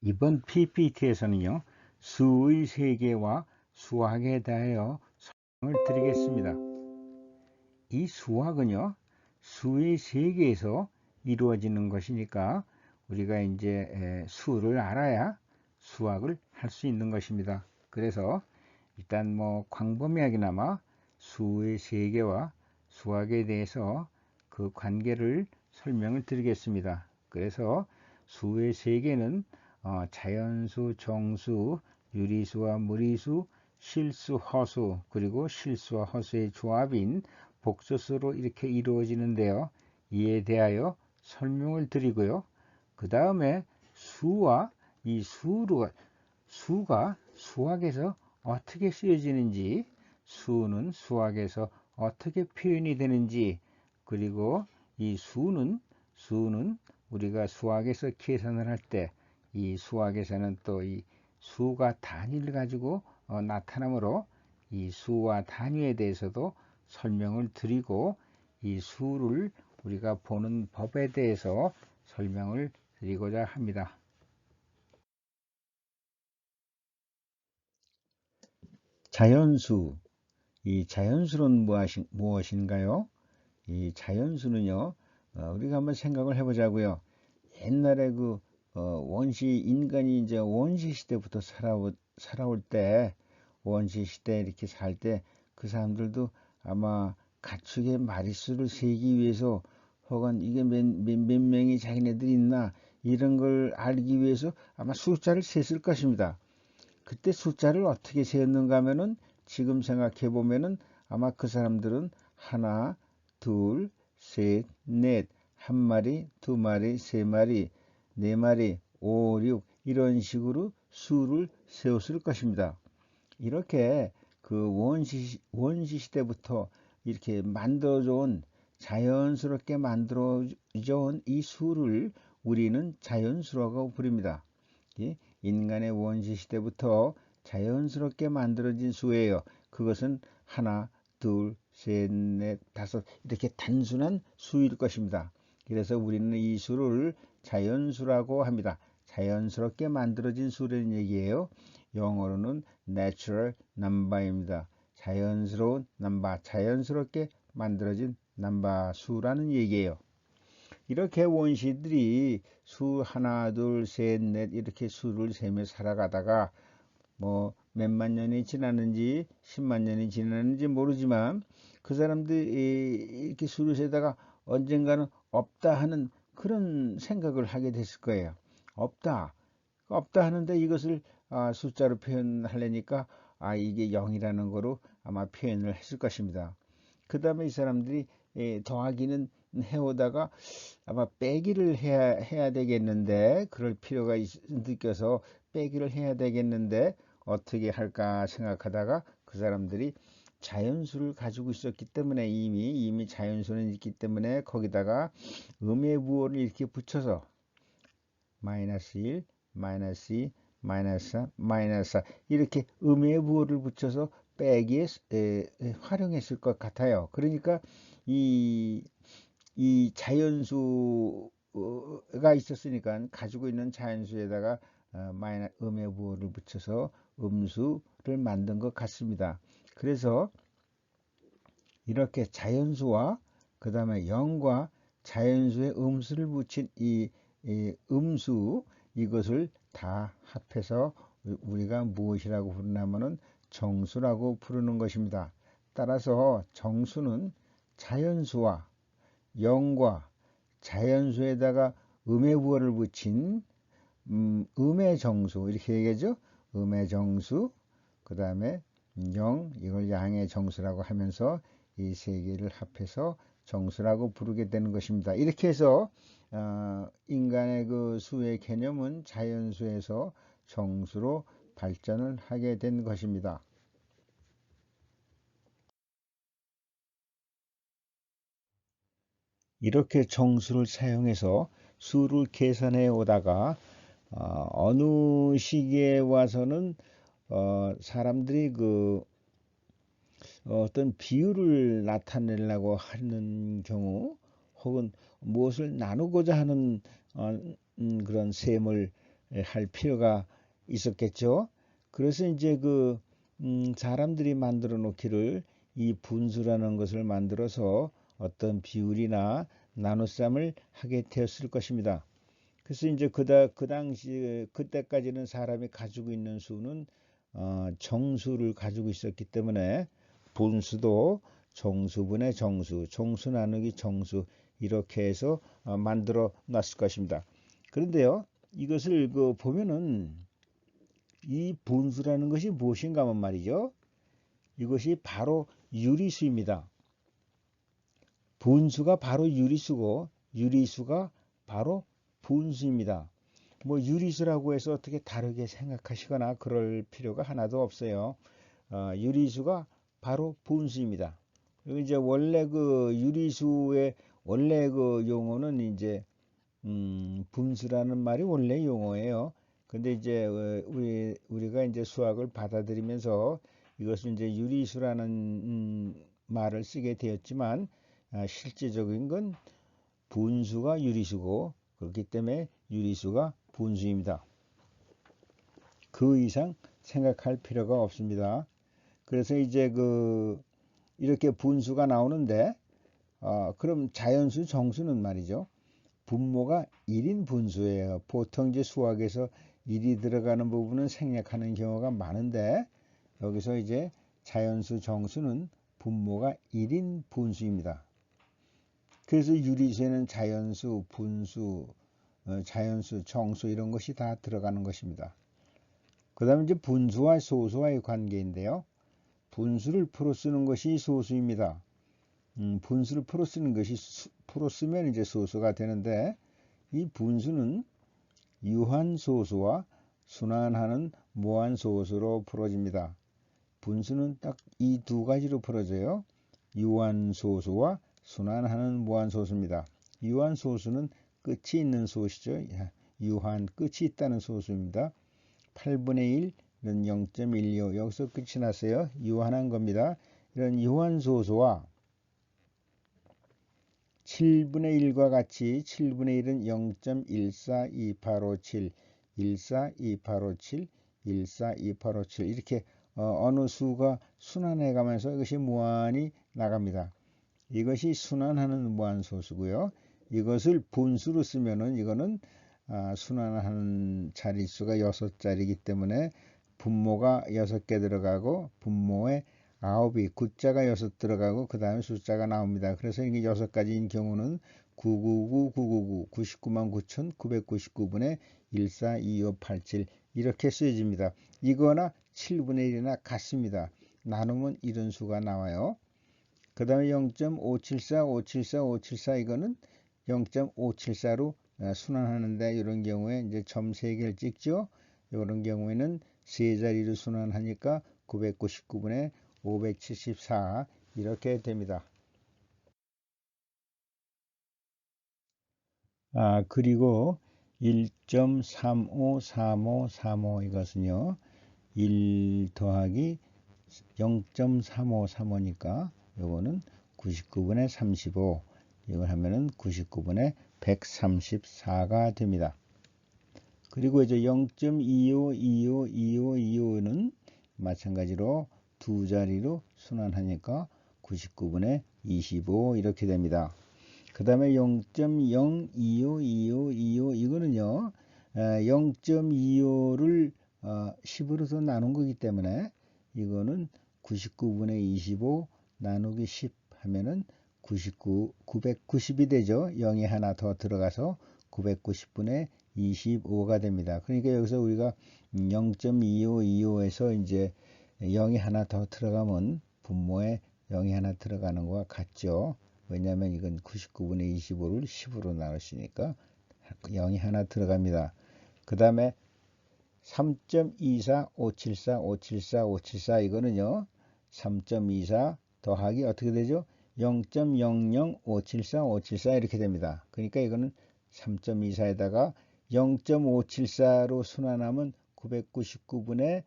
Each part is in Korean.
이번 PPT에서는요, 수의 세계와 수학에 대하여 설명을 드리겠습니다. 이 수학은요, 수의 세계에서 이루어지는 것이니까 우리가 이제 수를 알아야 수학을 할 수 있는 것입니다. 그래서 일단 뭐 광범위하게나마 수의 세계와 수학에 대해서 그 관계를 설명을 드리겠습니다. 그래서 수의 세계는 자연수, 정수, 유리수와 무리수, 실수, 허수, 그리고 실수와 허수의 조합인 복소수로 이렇게 이루어지는데요. 이에 대하여 설명을 드리고요. 그 다음에 수와 이 수가 수학에서 어떻게 쓰여지는지, 수는 수학에서 어떻게 표현이 되는지, 그리고 이 수는 우리가 수학에서 계산을 할 때 이 수학에서는 또 이 수가 단위를 가지고 나타나므로 이 수와 단위에 대해서도 설명을 드리고, 이 수를 우리가 보는 법에 대해서 설명을 드리고자 합니다. 자연수, 이 자연수는 무엇인가요? 이 자연수는요, 우리가 한번 생각을 해보자고요. 옛날에 인간이 이제 원시 시대부터 살아올 때, 원시 시대 이렇게 살 때, 그 사람들도 아마 가축의 마리수를 세기 위해서, 혹은 이게 몇 명이 자기네들이 있나, 이런 걸 알기 위해서 아마 숫자를 셌을 것입니다. 그때 숫자를 어떻게 세었는가 하면은, 지금 생각해 보면은 아마 그 사람들은 하나, 둘, 셋, 넷, 한 마리, 두 마리, 세 마리, 네 마리, 오, 육, 이런 식으로 수를 세웠을 것입니다. 이렇게 그 원시 시대부터 이렇게 자연스럽게 만들어져 온 이 수를 우리는 자연수라고 부릅니다. 인간의 원시 시대부터 자연스럽게 만들어진 수예요. 그것은 하나, 둘, 셋, 넷, 다섯, 이렇게 단순한 수일 것입니다. 그래서 우리는 이 수를 자연수라고 합니다. 자연스럽게 만들어진 수라는 얘기예요. 영어로는 natural number입니다. 자연스러운 넘버, 자연스럽게 만들어진 넘버 수라는 얘기예요. 이렇게 원시들이 수 하나, 둘, 셋, 넷 이렇게 수를 세며 살아가다가 뭐 몇만 년이 지났는지 10만 년이 지났는지 모르지만, 그 사람들이 이렇게 수를 세다가 언젠가는 없다 하는 그런 생각을 하게 됐을 거예요. 없다 하는데 이것을 숫자로 표현하려니까 이게 0이라는 거로 아마 표현을 했을 것입니다. 그 다음에 이 사람들이 더하기는 해오다가 아마 빼기를 해야 되겠는데, 그럴 필요가 느껴서 빼기를 해야 되겠는데 어떻게 할까 생각하다가 그 사람들이 자연수를 가지고 있었기 때문에, 이미 자연수는 있기 때문에 거기다가 음의 부호를 이렇게 붙여서 마이너스 1, 마이너스 2, 마이너스 3, 마이너스 4 이렇게 음의 부호를 붙여서 빼기에 활용했을 것 같아요. 그러니까 이 자연수가 있었으니까 가지고 있는 자연수에다가 음의 부호를 붙여서 음수를 만든 것 같습니다. 그래서 이렇게 자연수와 그 다음에 0과 자연수에 음수를 붙인 이 음수, 이것을 다 합해서 우리가 무엇이라고 부르냐면은 정수라고 부르는 것입니다. 따라서 정수는 자연수와 0과 자연수에다가 음의 부호를 붙인 음의 정수, 이렇게 얘기하죠. 음의 정수, 그 다음에 0, 이걸 양의 정수라고 하면서 이 세 개를 합해서 정수라고 부르게 되는 것입니다. 이렇게 해서 인간의 그 수의 개념은 자연수에서 정수로 발전을 하게 된 것입니다. 이렇게 정수를 사용해서 수를 계산해 오다가 어느 시기에 와서는 사람들이 어떤 비율을 나타내려고 하는 경우, 혹은 무엇을 나누고자 하는 그런 셈을 할 필요가 있었겠죠. 그래서 이제 사람들이 만들어 놓기를 이 분수라는 것을 만들어서 어떤 비율이나 나눗셈을 하게 되었을 것입니다. 그래서 이제 그 당시 그때까지는 사람이 가지고 있는 수는 정수를 가지고 있었기 때문에 분수도 정수분의 정수, 정수 나누기 정수 이렇게 해서 만들어 놨을 것입니다. 그런데요, 이것을 보면은 이 분수라는 것이 무엇인가 하면 말이죠. 이것이 바로 유리수입니다. 분수가 바로 유리수고 유리수가 바로 분수입니다. 뭐 유리수라고 해서 어떻게 다르게 생각하시거나 그럴 필요가 하나도 없어요. 유리수가 바로 분수입니다. 그리고 이제 원래 유리수의 원래 용어는 이제 분수라는 말이 원래 용어예요. 근데 이제 우리가 이제 수학을 받아들이면서 이것을 이제 유리수라는 말을 쓰게 되었지만 실제적인 건 분수가 유리수고 그렇기 때문에 유리수가 분수입니다. 그 이상 생각할 필요가 없습니다. 그래서 이제 이렇게 분수가 나오는데 그럼 자연수 정수는 말이죠. 분모가 1인 분수예요. 보통 이제 수학에서 1이 들어가는 부분은 생략하는 경우가 많은데 여기서 이제 자연수 정수는 분모가 1인 분수입니다. 그래서 유리수에는 자연수, 분수, 자연수, 정수 이런 것이 다 들어가는 것입니다. 그 다음에 이제 분수와 소수와의 관계인데요. 분수를 풀어 쓰는 것이 소수입니다. 분수를 풀어 쓰는 것이 풀어 쓰면 이제 소수가 되는데 이 분수는 유한소수와 순환하는 무한소수로 풀어집니다. 분수는 딱 이 두 가지로 풀어져요. 유한소수와 순환하는 무한소수입니다. 유한소수는 끝이 있는 소수죠. 유한 끝이 있다는 소수입니다. 8분의 1은 0.12 여기서 끝이 났어요. 유한한 겁니다. 이런 유한소수와 7분의 1과 같이 7분의 1은 0.142857 142857 142857 이렇게 어느 수가 순환해 가면서 이것이 무한히 나갑니다. 이것이 순환하는 무한소수고요. 이것을 분수로 쓰면은 이거는 순환하는 자릿수가 6자리이기 때문에 분모가 6개 들어가고 분모에 9이 9자가 6 들어가고 그 다음에 숫자가 나옵니다. 그래서 이게 6가지인 경우는 999, 999, 99만 9,999분의 142587 이렇게 쓰여집니다. 이거나 7분의 1이나 같습니다. 나누면 이런 수가 나와요. 그 다음에 0.574, 574, 574 이거는 0.574로 순환하는데 이런 경우에 이제 점 3개를 찍죠. 이런 경우에는 세 자리로 순환하니까 999분의 574 이렇게 됩니다. 그리고 1.353535 이것은요. 1 더하기 0.3535니까 요거는 99분의 35 이걸 하면은 99분의 134가 됩니다. 그리고 이제 0.25252525는 마찬가지로 두 자리로 순환하니까 99분의 25 이렇게 됩니다. 그 다음에 0.0252525 이거는요 0.25를 10으로 더 나눈 거기 때문에 이거는 99분의 25 나누기 10 하면은 990이 되죠. 0이 하나 더 들어가서 990분의 25가 됩니다. 그러니까 여기서 우리가 0.2525에서 이제 0이 하나 더 들어가면 분모에 0이 하나 들어가는 것과 같죠. 왜냐하면 이건 99분의 25를 10으로 나눴으니까 0이 하나 들어갑니다. 그 다음에 3.24, 574, 574, 574 이거는요. 3.24 더하기 어떻게 되죠? 0.00, 574, 574 이렇게 됩니다. 그러니까 이거는 3.24에다가 0.574로 순환하면 999분의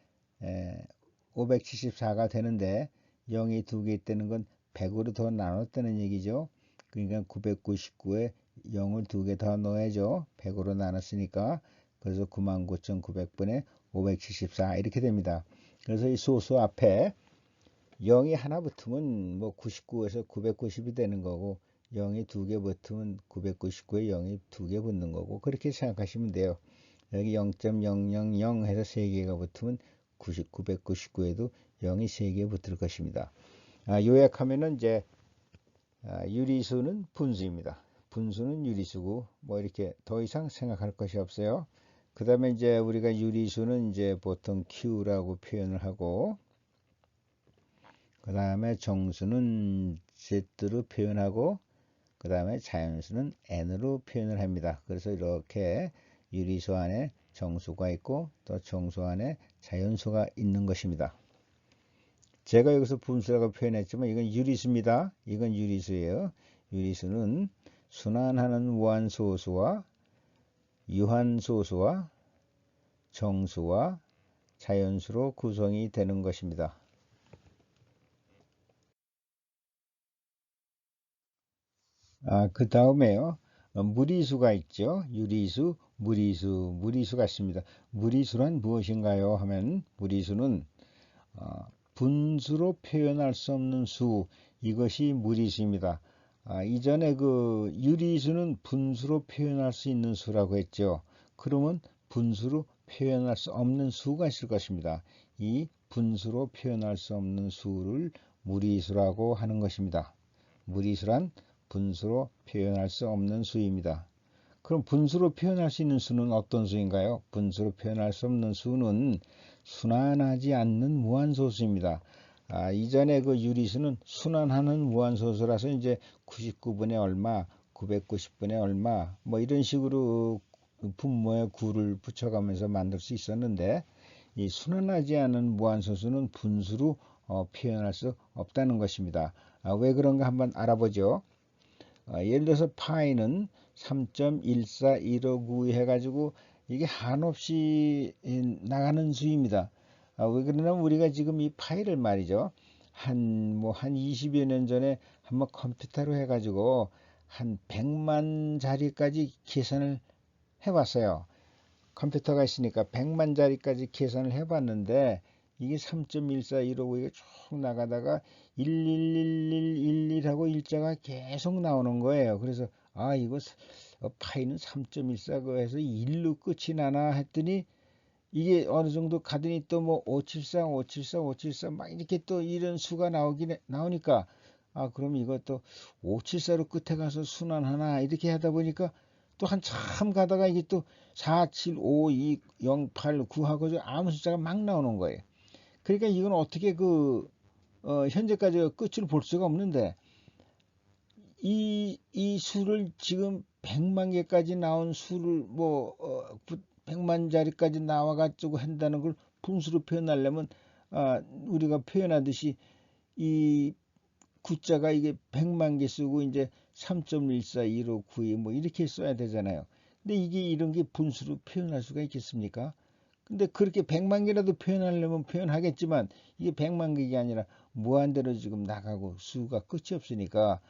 574가 되는데 0이 두 개 있다는 건 100으로 더 나눴다는 얘기죠. 그러니까 999에 0을 두 개 더 넣어야죠. 100으로 나눴으니까 그래서 99,900분의 574 이렇게 됩니다. 그래서 이 소수 앞에 0이 하나 붙으면 뭐 99에서 990이 되는 거고 0이 두 개 붙으면 999에 0이 두 개 붙는 거고 그렇게 생각하시면 돼요. 여기 0.000 해서 3개가 붙으면 999에도 0이 3개 붙을 것입니다. 요약하면은 이제 유리수는 분수입니다. 분수는 유리수고 뭐 이렇게 더 이상 생각할 것이 없어요. 그 다음에 이제 우리가 유리수는 이제 보통 Q라고 표현을 하고 그 다음에 정수는 Z로 표현하고 그 다음에 자연수는 N으로 표현을 합니다. 그래서 이렇게 유리수 안에 정수가 있고 또 정수 안에 자연수가 있는 것입니다. 제가 여기서 분수라고 표현했지만 이건 유리수입니다. 이건 유리수예요. 유리수는 순환하는 무한소수와 유한소수와 정수와 자연수로 구성이 되는 것입니다. 그 다음에요. 무리수가 있죠. 유리수, 무리수가 있습니다. 무리수란 무엇인가요? 하면 무리수는 분수로 표현할 수 없는 수, 이것이 무리수입니다. 이전에 그 유리수는 분수로 표현할 수 있는 수라고 했죠. 그러면 분수로 표현할 수 없는 수가 있을 것입니다. 이 분수로 표현할 수 없는 수를 무리수라고 하는 것입니다. 무리수란 분수로 표현할 수 없는 수입니다. 그럼 분수로 표현할 수 있는 수는 어떤 수인가요? 분수로 표현할 수 없는 수는 순환하지 않는 무한소수입니다. 이전에 그 유리수는 순환하는 무한소수라서 이제 99분의 얼마, 990분의 얼마, 뭐 이런 식으로 분모에 구를 붙여가면서 만들 수 있었는데, 이 순환하지 않은 무한소수는 분수로 표현할 수 없다는 것입니다. 왜 그런가 한번 알아보죠. 예를 들어서 파이는 3.14159 해가지고 이게 한없이 나가는 수입니다. 왜 그러냐면 우리가 지금 이 파이를 말이죠. 한 20여 년 전에 한번 컴퓨터로 해가지고 한 100만 자리까지 계산을 해봤어요. 컴퓨터가 있으니까 100만 자리까지 계산을 해봤는데 이게 3.1415 이게 쭉 나가다가 11111 하고 일자가 계속 나오는 거예요. 그래서 이거 파이는 3.14 해서 1로 끝이 나나 했더니 이게 어느 정도 가더니 또 뭐 573, 573, 573 막 이렇게 또 이런 수가 나오니까 그럼 이것도 574로 끝에 가서 순환하나 이렇게 하다 보니까 또 한참 가다가 이게 또 4, 7, 5, 2, 0, 8, 9 하고 아무 숫자가 막 나오는 거예요. 그러니까 이건 어떻게 현재까지 끝을 볼 수가 없는데 이 수를 지금 100만 개까지 나온 수를 100만 자리까지 나와가지고 한다는 걸 분수로 표현하려면 우리가 표현하듯이 이 구자가 이게 100만 개 쓰고 이제 3.141592 뭐 이렇게 써야 되잖아요. 근데 이게 이런 게 분수로 표현할 수가 있겠습니까? 근데 그렇게 100만 개라도 표현하려면 표현하겠지만 이게 100만 개가 아니라 무한대로 지금 나가고 수가 끝이 없으니까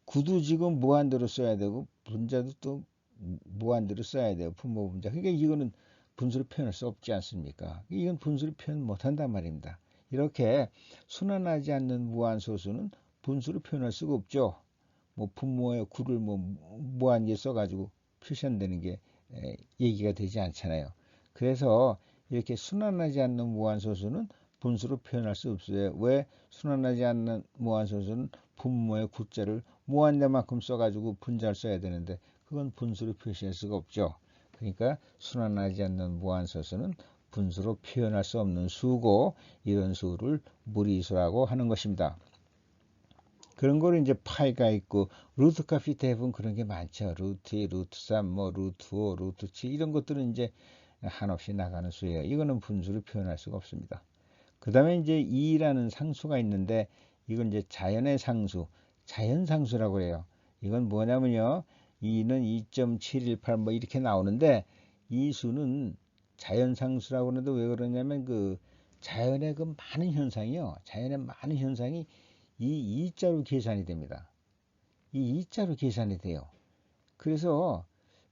구도 지금 무한대로 써야 되고 분자도 또 무한대로 써야 돼요. 분모 분자. 그러니까 이거는 분수로 표현할 수 없지 않습니까? 이건 분수로 표현 못한단 말입니다. 이렇게 순환하지 않는 무한소수는 분수로 표현할 수가 없죠. 뭐 분모에 구를 무한개 써가지고 표시한다는 게 얘기가 되지 않잖아요. 그래서 이렇게 순환하지 않는 무한소수는 분수로 표현할 수 없어요. 왜? 순환하지 않는 무한소수는 분모의 구자를 무한대만큼 써가지고 분자를 써야 되는데 그건 분수로 표시할 수가 없죠. 그러니까 순환하지 않는 무한소수는 분수로 표현할 수 없는 수고 이런 수를 무리수라고 하는 것입니다. 그런 거를 이제 파이가 있고 루트 값이 대부분 그런 게 많죠. 루트 2, 루트 3, 뭐 루트 5, 루트 7 이런 것들은 이제 한없이 나가는 수예요. 이거는 분수로 표현할 수가 없습니다. 그 다음에 이제 2라는 상수가 있는데 이건 이제 자연의 상수, 자연상수라고 해요. 이건 뭐냐면요. 2는 2.718 뭐 이렇게 나오는데 이 수는 자연상수라고 하는데 왜 그러냐면 그 자연의 그 많은 현상이요. 자연의 많은 현상이 이 2자로 계산이 됩니다. 이 2자로 계산이 돼요. 그래서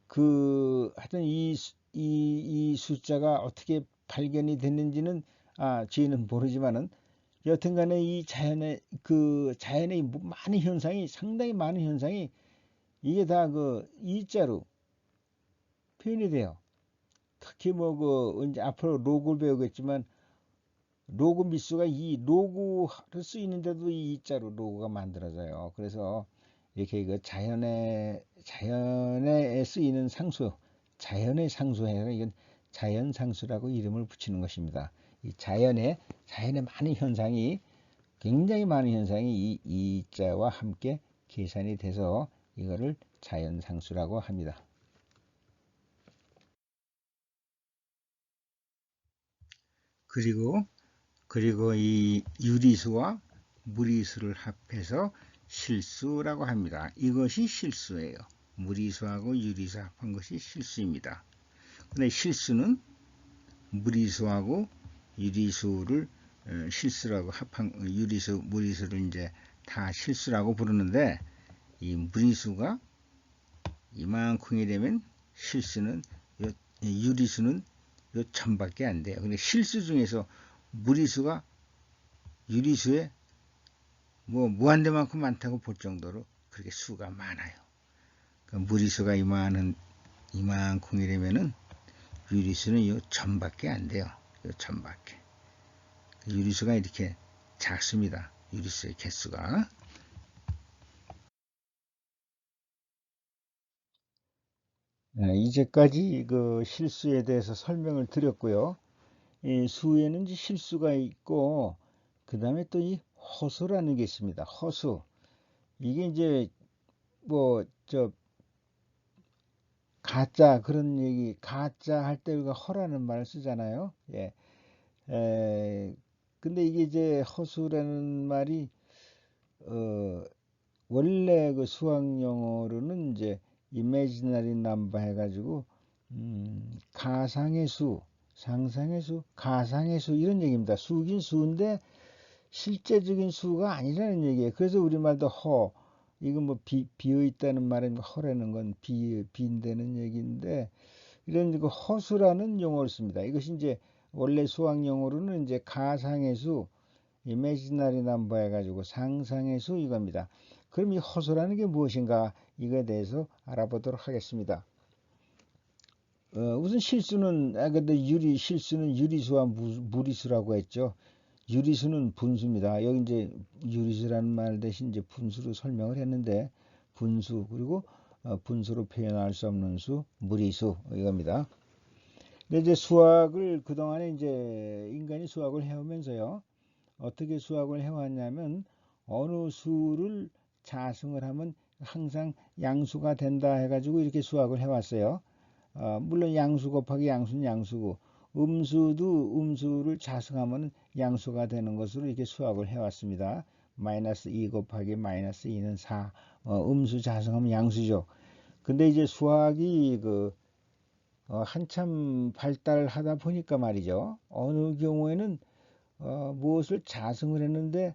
하여튼 이 이 숫자가 어떻게 발견이 됐는지는 저희는 모르지만은 여튼 간에 이 자연의 많은 현상이, 상당히 많은 현상이 이게 다 그 이자로 표현이 돼요. 특히 이제 앞으로 로그를 배우겠지만 로그 미수가 이 로그를 쓰이는데도 이 이자로 로그가 만들어져요. 그래서 이렇게 그 자연에 쓰이는 상수, 자연의 상수에 이건 자연상수라고 이름을 붙이는 것입니다. 이 자연의 많은 현상이, 굉장히 많은 현상이 이 이자와 함께 계산이 돼서 이거를 자연상수라고 합니다. 그리고 이 유리수와 무리수를 합해서 실수라고 합니다. 이것이 실수예요. 무리수하고 유리수 합한 것이 실수입니다. 근데 실수는 무리수하고 유리수를 실수라고 합한 무리수를 이제 다 실수라고 부르는데, 이 무리수가 이만큼이 되면 유리수는 요 1000밖에 안 돼요. 근데 실수 중에서 무리수가 유리수에 무한대만큼 많다고 볼 정도로 그렇게 수가 많아요. 그러니까 무리수가 이만큼이라면은 유리수는 요 1000밖에 안 돼요. 요 1000밖에. 유리수가 이렇게 작습니다. 유리수의 개수가. 이제까지 그 실수에 대해서 설명을 드렸고요. 이 수에는 이제 실수가 있고, 그 다음에 또 이 허수라는 게 있습니다. 허수. 이게 이제 가짜, 그런 얘기, 가짜 할 때 우리가 허라는 말을 쓰잖아요. 예. 근데 이게 이제 허수라는 말이, 원래 그 수학 용어로는 이제 imaginary number 해가지고, 가상의 수, 상상의 수, 가상의 수, 이런 얘기입니다. 수긴 수인데 실제적인 수가 아니라는 얘기예요. 그래서 우리말도 이거 비어 있다는 말은 허라는 건 빈다는 얘기인데, 이런 그 허수라는 용어를 씁니다. 이것이 이제 원래 수학 용어로는 이제 가상의 수, imaginary number 해가지고 상상의 수, 이겁니다. 그럼 이 허수라는 게 무엇인가, 이거에 대해서 알아보도록 하겠습니다. 우선 실수는, 근데 실수는 유리수와 무리수라고 했죠. 유리수는 분수입니다. 여기 이제 유리수라는 말 대신 이제 분수로 설명을 했는데, 분수, 그리고 분수로 표현할 수 없는 수, 무리수, 이겁니다. 근데 이제 수학을 그동안에 이제 인간이 수학을 해오면서요, 어떻게 수학을 해왔냐면, 어느 수를 자승을 하면 항상 양수가 된다 해가지고 이렇게 수학을 해왔어요. 물론 양수 곱하기 양수는 양수고, 음수를 자승하면 양수가 되는 것으로 이렇게 수학을 해왔습니다. 마이너스 2 곱하기 마이너스 2는 4. 음수 자승하면 양수죠. 근데 이제 수학이 한참 발달하다 보니까 말이죠. 어느 경우에는 무엇을 자승을 했는데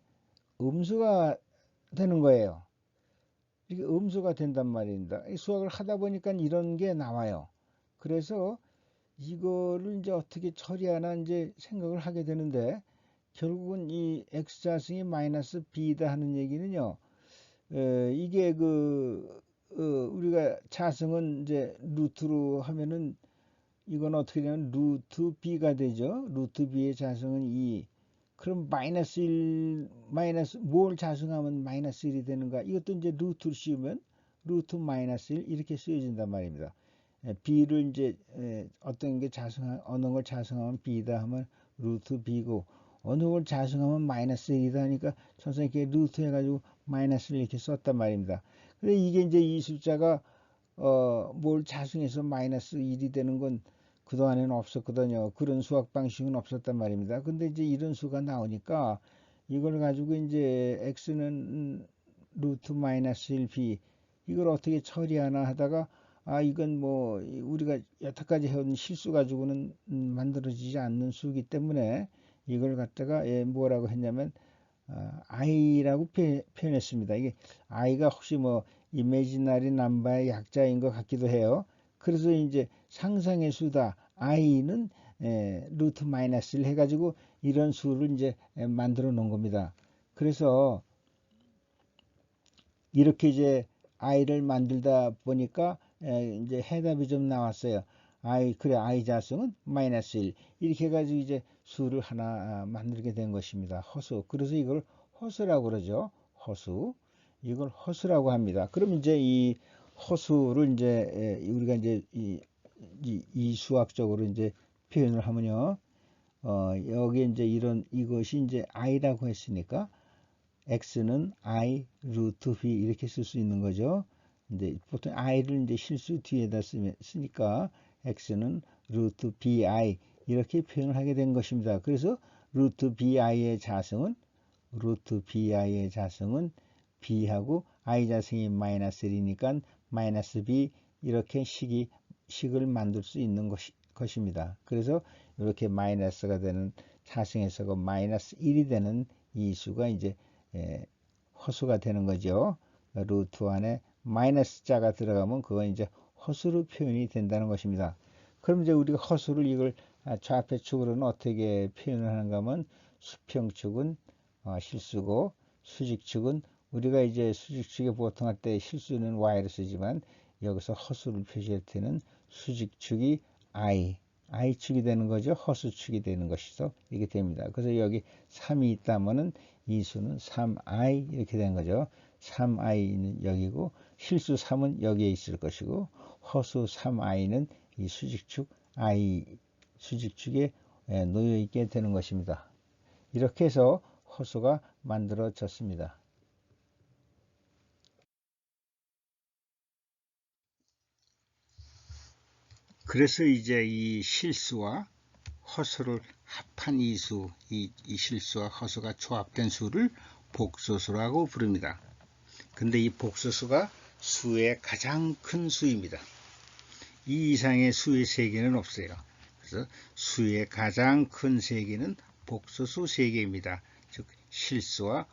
음수가 되는 거예요. 이게 음수가 된단 말입니다. 수학을 하다 보니까 이런 게 나와요. 그래서 이거를 이제 어떻게 처리하나 이제 생각을 하게 되는데, 결국은 이 x자승이 마이너스 b다 하는 얘기는요, 이게 우리가 자승은 이제 루트로 하면은 이건 어떻게 되면 루트 b가 되죠. 루트 b의 자승은 2. 그럼 뭘 자승하면 마이너스 1이 되는가? 이것도 이제 루트를 씌우면 루트 마이너스 1 이렇게 쓰여진단 말입니다. b를 이제 어느 걸 자승하면 b다 하면 루트 b고, 어느 걸 자승하면 마이너스 1이다 하니까 선생님이 이렇게 루트 해가지고 마이너스를 이렇게 썼단 말입니다. 근데 이게 이제 이 숫자가 뭘 자승해서 마이너스 1이 되는 건 그동안에는 없었거든요. 그런 수학 방식은 없었단 말입니다. 근데 이제 이런 수가 나오니까 이걸 가지고 이제 x는 루트 마이너스 1b, 이걸 어떻게 처리하나 하다가, 이건 우리가 여태까지 해온 실수 가지고는 만들어지지 않는 수이기 때문에 이걸 갖다가 뭐라고 했냐면 i라고 표현했습니다. 이게 i가 혹시 이미지너리 넘버의 약자인 것 같기도 해요. 그래서 이제 상상의 수다 i는 루트 마이너스를 해가지고 이런 수를 이제 만들어 놓은 겁니다. 그래서 이렇게 이제 i를 만들다 보니까 이제 해답이 좀 나왔어요. 그래, i 자승은 마이너스 1. 이렇게 해가지고 이제 수를 하나 만들게 된 것입니다. 허수. 그래서 이걸 허수라고 그러죠. 허수. 이걸 허수라고 합니다. 그럼 이제 이 허수를 이제 우리가 이제 이 수학적으로 이제 표현을 하면요. 여기 이제 이것이 이제 i라고 했으니까 x는 i 루트 b 이렇게 쓸 수 있는 거죠. 이제 보통 i를 이제 실수 뒤에다 쓰니까 x는 루트 bi 이렇게 표현을 하게 된 것입니다. 그래서 루트 bi의 자승은 b하고 i 자승이 마이너스 1이니까 마이너스 b 이렇게 식을 만들 수 있는 것입니다. 그래서 이렇게 마이너스가 되는 자승에서가 마이너스 1이 되는 이 수가 이제 허수가 되는 거죠. 루트 안에 마이너스 자가 들어가면 그건 이제 허수로 표현이 된다는 것입니다. 그럼 이제 우리가 허수를 이걸 좌표축으로는 어떻게 표현을 하는가 하면 수평축은 실수고 수직축은 우리가 이제 수직축에 보통 할 때 실수는 y를 쓰지만 여기서 허수를 표시할 때는 수직축이 i축이 되는 거죠. 허수축이 되는 것이죠. 이게 됩니다. 그래서 여기 3이 있다면은 이 수는 3i 이렇게 된 거죠. 3i는 여기고 실수 3은 여기에 있을 것이고 허수 3i는 이 수직축에 놓여 있게 되는 것입니다. 이렇게 해서 허수가 만들어졌습니다. 그래서 이제 이 실수와 허수를 합한 이 실수와 허수가 조합된 수를 복소수라고 부릅니다. 근데 이 복소수가 수의 가장 큰 수입니다. 이 이상의 수의 세개는 없어요. 그래서 수의 가장 큰 세개는 복소수 세개입니다. 즉 실수와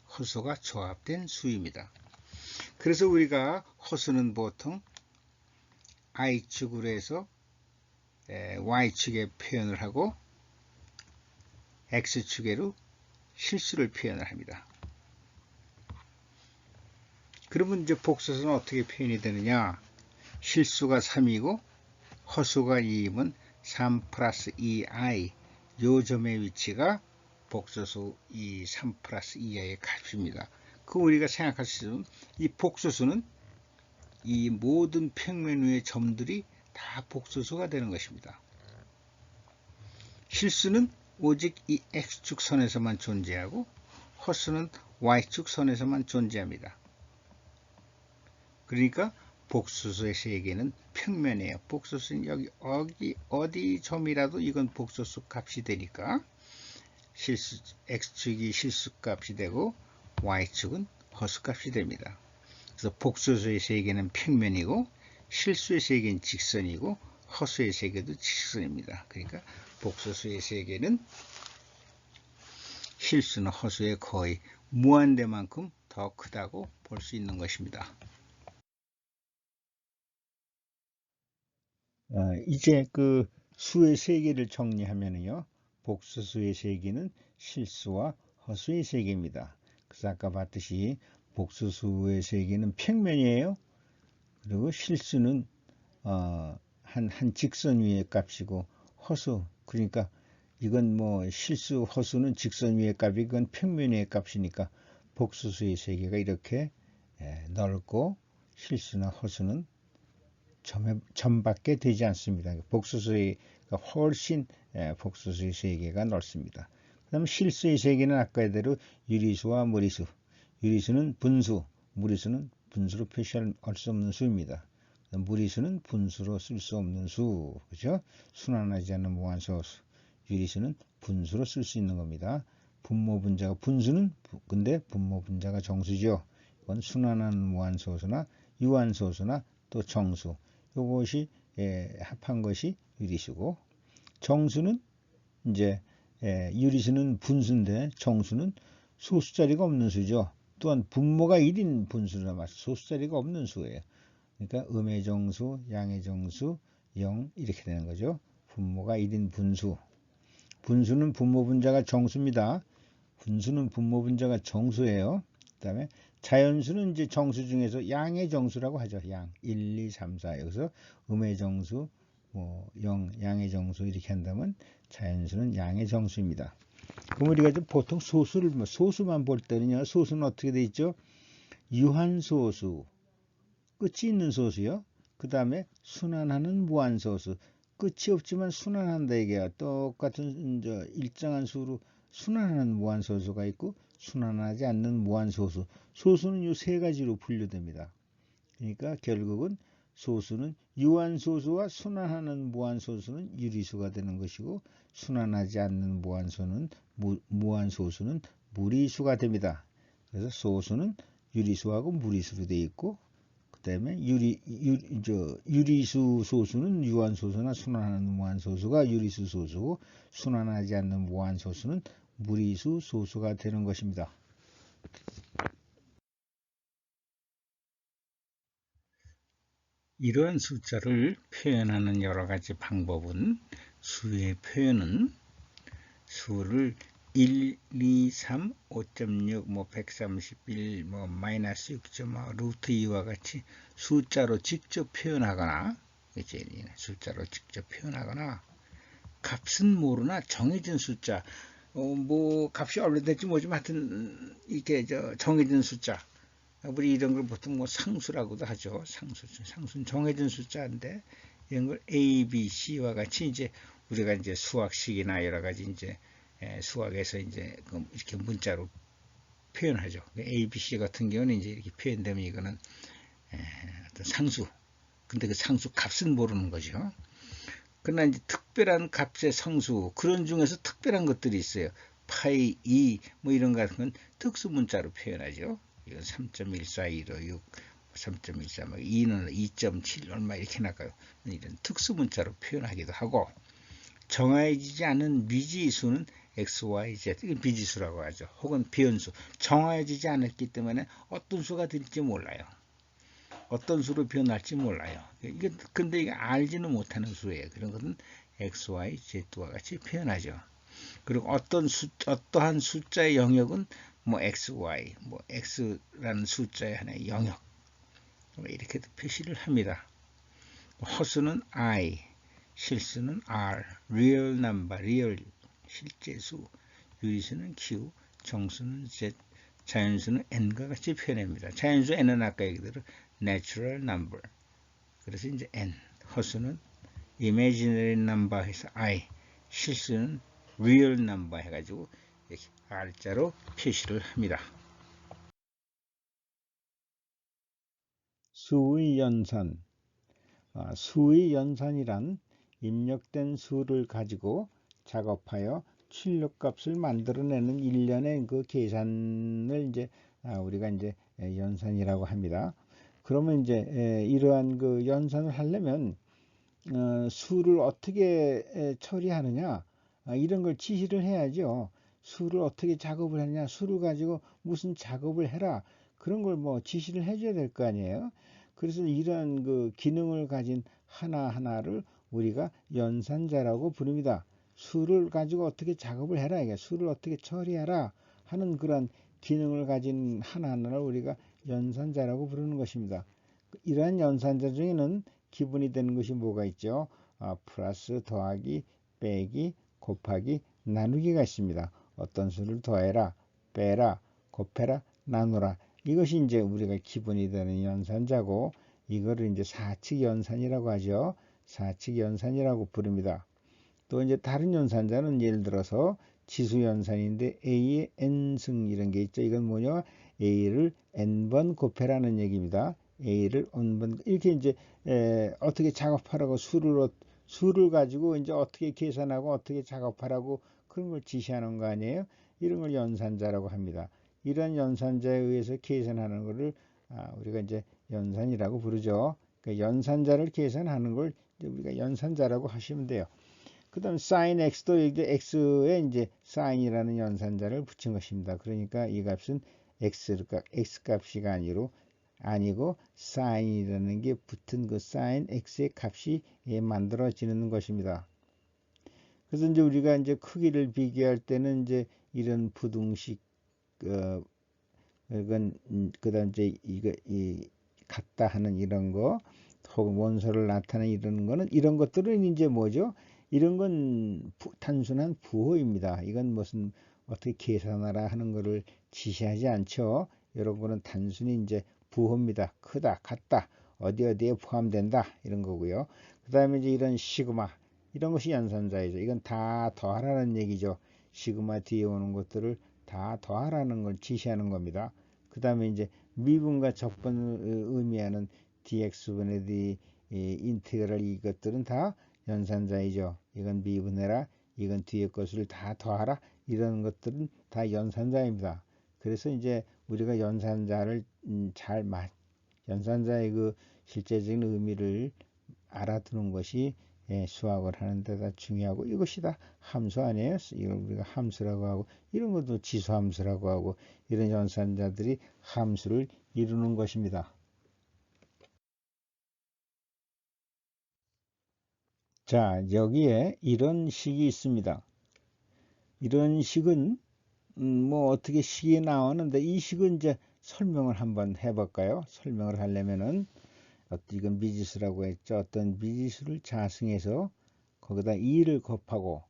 허수가 조합된 수입니다. 그래서 우리가 허수는 보통 i축으로 해서 y축에 표현을 하고 x축으로 실수를 표현을 합니다. 그러면 이제 복소수는 어떻게 표현이 되느냐? 실수가 3이고 허수가 2이면 3 플러스 2i 요 점의 위치가 복소수 이 3 플러스 2i의 값입니다. 그 우리가 생각할 수 있는 이 복소수는 이 모든 평면 위의 점들이 다 복소수가 되는 것입니다. 실수는 오직 이 x축 선에서만 존재하고 허수는 y축 선에서만 존재합니다. 그러니까 복소수의 세개는 평면이에요. 복소수는 여기 어디 점이라도 이건 복소수 값이 되니까 x축이 실수 값이 되고 y축은 허수 값이 됩니다. 그래서 복소수의 세개는 평면이고 실수의 세개는 직선이고 허수의 세개도 직선입니다. 그러니까 복소수의 세개는 실수나 허수의 거의 무한대만큼 더 크다고 볼 수 있는 것입니다. 이제 그 수의 세개를 정리하면요. 복소수의 세개는 실수와 허수의 세개입니다. 그래서 아까 봤듯이 복소수의 세개는 평면이에요. 그리고 실수는 한 직선 위의 값이고 허수 그러니까 이건 뭐 실수 허수는 직선 위의 값이 이건 평면 위의 값이니까 복소수의 세개가 이렇게 넓고 실수나 허수는 점밖에 되지 않습니다. 복소수의 훨씬 복소수의 세개가 넓습니다. 그 다음 실수의 세개는 아까대로 유리수와 무리수. 유리수는 분수, 무리수는 분수로 표시할 수 없는 수입니다. 무리수는 분수로 쓸 수 없는 수, 그죠? 순환하지 않는 무한소수. 유리수는 분수로 쓸 수 있는 겁니다. 분모분자가 분수는 근데 분모분자가 정수죠. 이건 순환하는 무한소수나 유한소수나 또 정수. 이것이 합한 것이 유리수고 정수는 이제 유리수는 분수인데 정수는 소수자리가 없는 수죠. 또한 분모가 1인 분수나 소수자리가 없는 수예요. 그러니까 음의 정수, 양의 정수, 0 이렇게 되는 거죠. 분모가 1인 분수. 분수는 분모 분자가 정수입니다. 분수는 분모 분자가 정수예요. 그다음에 자연수는 이제 정수 중에서 양의 정수라고 하죠. 양 1, 2, 3, 4. 여기서 음의 정수, 뭐 0, 양의 정수 이렇게 한다면 자연수는 양의 정수입니다. 그럼 우리가 보통 소수만 볼 때는요. 소수는 어떻게 돼 있죠? 유한소수, 끝이 있는 소수요. 그 다음에 순환하는 무한소수, 끝이 없지만 순환한다 이게요. 똑같은 일정한 수로 순환하는 무한소수가 있고 순환하지 않는 무한소수. 소수는 이 세 가지로 분류됩니다. 그러니까 결국은 소수는 유한소수와 순환하는 무한소수는 유리수가 되는 것이고 순환하지 않는 무한소수는 무리수가 됩니다. 그래서 소수는 유리수하고 무리수로 되어 있고 그 다음에 유리수 소수는 유한소수나 순환하는 무한소수가 유리수 소수고 순환하지 않는 무한소수는 무리수 소수가 되는 것입니다. 이러한 숫자를 표현하는 여러 가지 방법은 수의 표현은 수를 1, 2, 3, 5.6, 뭐 131, 뭐 마이너스 6.5, 루트 2와 같이 숫자로 직접 표현하거나 이제 숫자로 직접 표현하거나 값은 모르나 정해진 숫자 뭐 값이 얼마 될지 모르지만 하여튼 이렇게 정해진 숫자 우리 이런 걸 보통 뭐 상수라고도 하죠. 상수는 정해진 숫자인데 이런 걸 A, B, C와 같이 이제 우리가 이제 수학식이나 여러 가지 이제 수학에서 이제 이렇게 문자로 표현하죠. A, B, C 같은 경우는 이제 이렇게 표현되면 이거는 어떤 상수. 근데 그 상수 값은 모르는 거죠. 그러나 이제 특별한 값의 상수 그런 중에서 특별한 것들이 있어요. 파이, 2, 뭐 이런 것 같은 건 특수 문자로 표현하죠. 이건 3.1415, 6, 3.14, 2는 2.7 얼마 이렇게 나가요. 이런 특수 문자로 표현하기도 하고 정해지지 않은 미지수는 x, y, z 이건 미지수라고 하죠. 혹은 변수 정해지지 않았기 때문에 어떤 수가 될지 몰라요. 어떤 수로 변할지 몰라요. 근데 이게 알지는 못하는 수예요. 그런 것은 x, y, z와 같이 표현하죠. 그리고 어떠한 숫자의 영역은 뭐 x, y, 뭐 x라는 숫자의 하나의 영역 이렇게 표시를 합니다. 허수는 I, 실수는 R, real number, real 실제수, 유리수는 Q, 정수는 Z, 자연수는 N과 같이 표현합니다. 자연수 N은 아까 얘기대로 natural number. 그래서 이제 N, 허수는 imaginary number 해서 I, 실수는 real number 해가지고 이렇게 R자로 표시를 합니다. 수의 연산. 수의 연산이란 입력된 수를 가지고 작업하여 출력값을 만들어내는 일련의 그 계산을 이제 우리가 이제 연산이라고 합니다. 그러면 이제 이러한 그 연산을 하려면 수를 어떻게 처리하느냐 이런 걸 지시를 해야죠. 수를 어떻게 작업을 하느냐, 수를 가지고 무슨 작업을 해라 그런 걸 뭐 지시를 해줘야 될 거 아니에요. 그래서 이런 그 기능을 가진 하나하나를 우리가 연산자라고 부릅니다. 수를 가지고 어떻게 작업을 해라, 이게 수를 어떻게 처리해라 하는 그런 기능을 가진 하나하나를 우리가 연산자라고 부르는 것입니다. 이러한 연산자 중에는 기본이 되는 것이 뭐가 있죠? 플러스, 더하기, 빼기, 곱하기, 나누기가 있습니다. 어떤 수를 더해라, 빼라, 곱해라, 나누라. 이것이 이제 우리가 기본이 되는 연산자고 이거를 이제 사칙 연산이라고 하죠. 사칙 연산이라고 부릅니다. 또 이제 다른 연산자는 예를 들어서 지수 연산인데 A의 n승 이런 게 있죠. 이건 뭐냐? A를 n번 곱해라는 얘기입니다. A를 n번 이렇게 이제 어떻게 작업하라고 수를 가지고 이제 어떻게 계산하고 어떻게 작업하라고 그런 걸 지시하는 거 아니에요? 이런 걸 연산자라고 합니다. 이런 연산자에 의해서 계산하는 것을 우리가 이제 연산이라고 부르죠. 그러니까 연산자를 계산하는 걸 우리가 연산자라고 하시면 돼요. 그 다음 sin x도 이제 x에 이제 sin이라는 연산자를 붙인 것입니다. 그러니까 이 값은 x 값이 아니로 아니고 사인이라는 게 붙은 그 사인 x의 값이 만들어지는 것입니다. 그래서 이제 우리가 이제 크기를 비교할 때는 이제 이런 부등식 이건 그다음 이제 이 같다 하는 이런 거 혹은 원소를 나타내는 이런 거는 이런 것들은 이제 뭐죠? 이런 건 단순한 부호입니다. 이건 무슨 어떻게 계산하라 하는 거를 지시하지 않죠. 이런 거는 단순히 이제 부호입니다. 크다, 같다, 어디에 포함된다 이런 거고요. 그 다음에 이제 이런 시그마 이런 것이 연산자이죠. 이건 다 더하라는 얘기죠. 시그마 뒤에 오는 것들을 다 더하라는 걸 지시하는 겁니다. 그 다음에 이제 미분과 적분을 의미하는 dx분의 d 인테그랄 이것들은 다 연산자이죠. 이건 미분해라, 이건 뒤에 것을 다 더하라, 이런 것들은 다 연산자입니다. 그래서 이제 우리가 연산자를 연산자의 그 실제적인 의미를 알아두는 것이 수학을 하는 데다 중요하고, 이것이 다 함수 아니에요? 이걸 우리가 함수라고 하고, 이런 것도 지수함수라고 하고, 이런 연산자들이 함수를 이루는 것입니다. 자, 여기에 이런 식이 있습니다. 이런 식은 뭐 어떻게 식이 나오는데, 이 식은 이제 설명을 한번 해볼까요? 설명을 하려면은 이건 미지수라고 했죠. 어떤 미지수를 자승해서 거기다 2를 곱하고,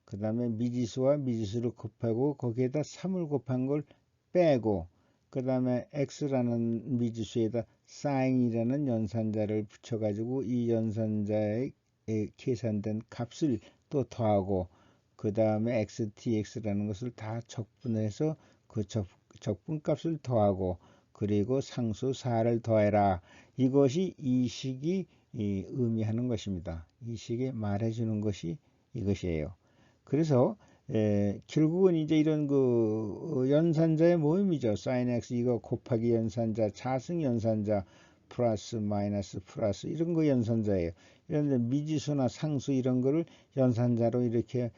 그 다음에 미지수와 미지수를 곱하고 거기에다 3을 곱한 걸 빼고, 그 다음에 x라는 미지수에다 사인이라는 연산자를 붙여가지고 이 연산자의 계산된 값을 또 더하고, 그 다음에 xtx라는 것을 다 적분해서 그 적분값을 더하고, 그리고 상수 4를 더해라. 이것이 이 식이 의미하는 것입니다. 이 식이 말해주는 것이 이것이에요. 그래서 결국은 이제 이런 그 연산자의 모임이죠. sin x 이거 곱하기 연산자, 자승 연산자, 플러스 마이너스 플러스 이런 거 연산자예요. 이런 미지수나 상수 이런 거를 연산자로 이렇게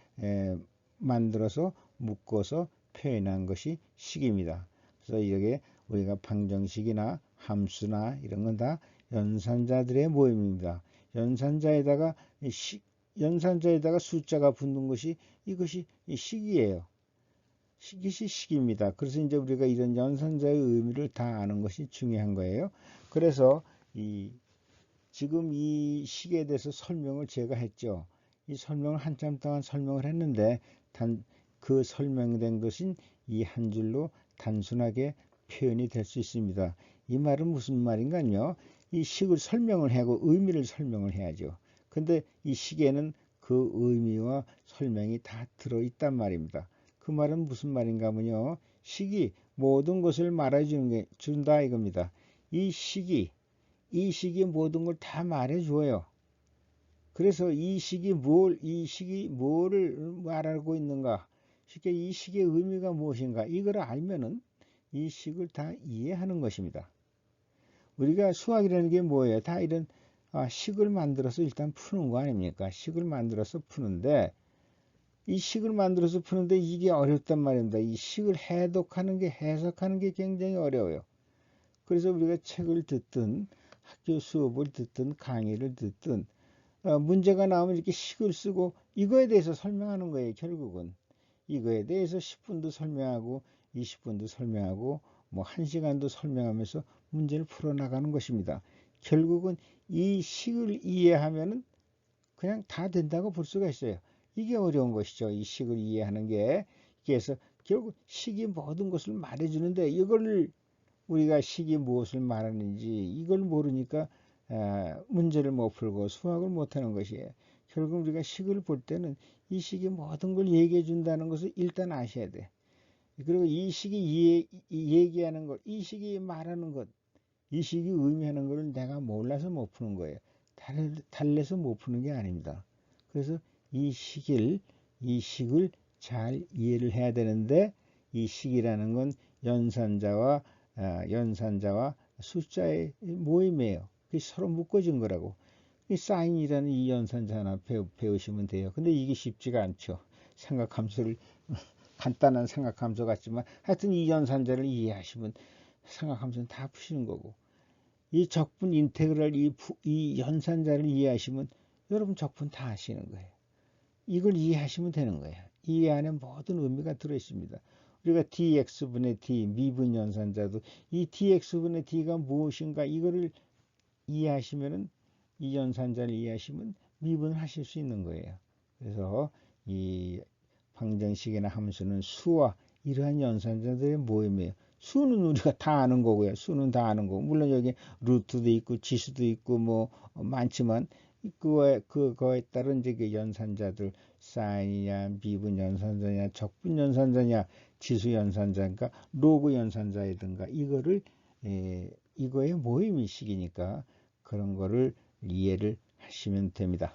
만들어서 묶어서 표현한 것이 식입니다. 그래서 이게 우리가 방정식이나 함수나 이런 건 다 연산자들의 모임입니다. 연산자에다가 숫자가 붙는 것이 이것이 식이에요. 이것이 식입니다. 그래서 이제 우리가 이런 연산자의 의미를 다 아는 것이 중요한 거예요. 그래서 지금 이 식에 대해서 설명을 제가 했죠. 이 설명을 한참 동안 설명을 했는데 그 설명된 것은 이 한 줄로 단순하게 표현이 될 수 있습니다. 이 말은 무슨 말인가요? 이 식을 설명을 하고 의미를 설명을 해야죠. 근데 이 식에는 그 의미와 설명이 다 들어있단 말입니다. 그 말은 무슨 말인가 하면요. 식이 모든 것을 말해주는 게 준다 이겁니다. 이 식이 모든 걸 다 말해줘요. 그래서 이 식이 뭐를 말하고 있는가? 쉽게 이 식의 의미가 무엇인가? 이걸 알면은 이 식을 다 이해하는 것입니다. 우리가 수학이라는 게 뭐예요? 다 이런 식을 만들어서 일단 푸는 거 아닙니까? 식을 만들어서 푸는데, 이 식을 만들어서 푸는데 이게 어렵단 말입니다. 이 식을 해석하는 게 굉장히 어려워요. 그래서 우리가 책을 듣든 학교 수업을 듣든 강의를 듣든 문제가 나오면 이렇게 식을 쓰고 이거에 대해서 설명하는 거예요. 결국은 이거에 대해서 10분도 설명하고 20분도 설명하고 뭐 1시간도 설명하면서 문제를 풀어나가는 것입니다. 결국은 이 식을 이해하면은 그냥 다 된다고 볼 수가 있어요. 이게 어려운 것이죠. 이 식을 이해하는 게. 그래서 결국 식이 모든 것을 말해주는데, 이걸 우리가 식이 무엇을 말하는지 이걸 모르니까 문제를 못 풀고 수학을 못하는 것이에요. 결국 우리가 식을 볼 때는 이 식이 모든 걸 얘기해 준다는 것을 일단 아셔야 돼. 그리고 이 식이 얘기하는 것, 이 식이 말하는 것, 이 식이 의미하는 것을 내가 몰라서 못 푸는 거예요. 달래서 못 푸는 게 아닙니다. 그래서 이 식을 잘 이해를 해야 되는데, 이 식이라는 건 연산자와 숫자의 모임이에요. 그게 서로 묶어진 거라고. 이 사인이라는 이 연산자 하나 배우시면 돼요. 근데 이게 쉽지가 않죠. 삼각함수를 간단한 삼각함수 같지만 하여튼 이 연산자를 이해하시면 삼각함수는 다 푸시는 거고, 이 적분 인테그랄 이 연산자를 이해하시면 여러분 적분 다 아시는 거예요. 이걸 이해하시면 되는 거예요. 이 안에 모든 의미가 들어있습니다. 우리가 dx분의 d 미분 연산자도 이 dx분의 d가 무엇인가 이거를 이해하시면은 이 연산자를 이해하시면 미분을 하실 수 있는 거예요. 그래서 이 방정식이나 함수는 수와 이러한 연산자들의 모임이에요. 수는 우리가 다 아는 거고요. 수는 다 아는 거고. 물론 여기 루트도 있고 지수도 있고 뭐 많지만 그거에 따른 이제 그 연산자들 사인이냐 미분 연산자냐 적분 연산자냐 지수 연산자니까 로그 연산자이든가 이거를 이거의 모임이식이니까 그런 거를 이해를 하시면 됩니다.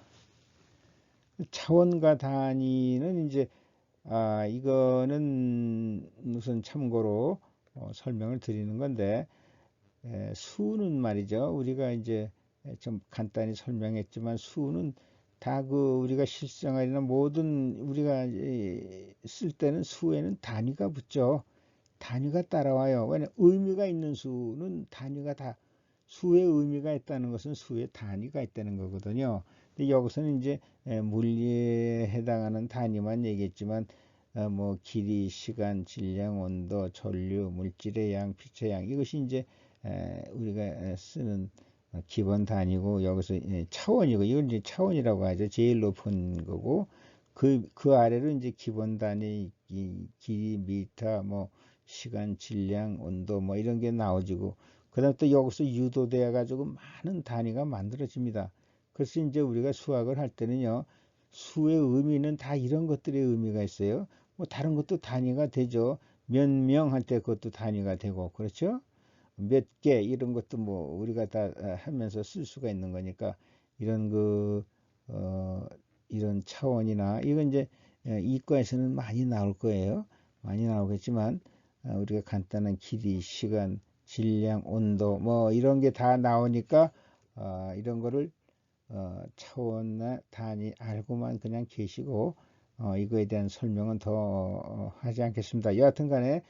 차원과 단위는 이제 이거는 무슨 참고로 설명을 드리는 건데 수는 말이죠. 우리가 이제 좀 간단히 설명했지만 수는 다 우리가 실생활이나 모든 우리가 쓸 때는 수에는 단위가 붙죠. 단위가 따라와요. 왜냐 의미가 있는 수는 단위가 다 수의 의미가 있다는 것은 수의 단위가 있다는 거거든요. 근데 여기서는 이제 물리에 해당하는 단위만 얘기했지만 뭐 길이, 시간, 질량, 온도, 전류, 물질의 양, 빛의 양 이것이 이제 우리가 쓰는 기본 단위고 여기서 차원이고 이걸 이제 차원이라고 하죠. 제일 높은 거고 그 아래로 이제 기본 단위 길이, 미터, 뭐 시간, 질량, 온도 뭐 이런 게 나오지고 그다음 또 여기서 유도되어 가지고 많은 단위가 만들어집니다. 그래서 이제 우리가 수학을 할 때는요. 수의 의미는 다 이런 것들의 의미가 있어요. 뭐 다른 것도 단위가 되죠. 몇 명 할 때 그것도 단위가 되고 그렇죠. 몇 개 이런 것도 뭐 우리가 다 하면서 쓸 수가 있는 거니까 이런 이런 차원이나 이건 이제 이과에서는 많이 나올 거예요. 많이 나오겠지만 우리가 간단한 길이, 시간, 질량, 온도 뭐 이런 게 다 나오니까 이런 거를 차원이나 단위 알고만 그냥 계시고 이거에 대한 설명은 더 하지 않겠습니다. 여하튼 간에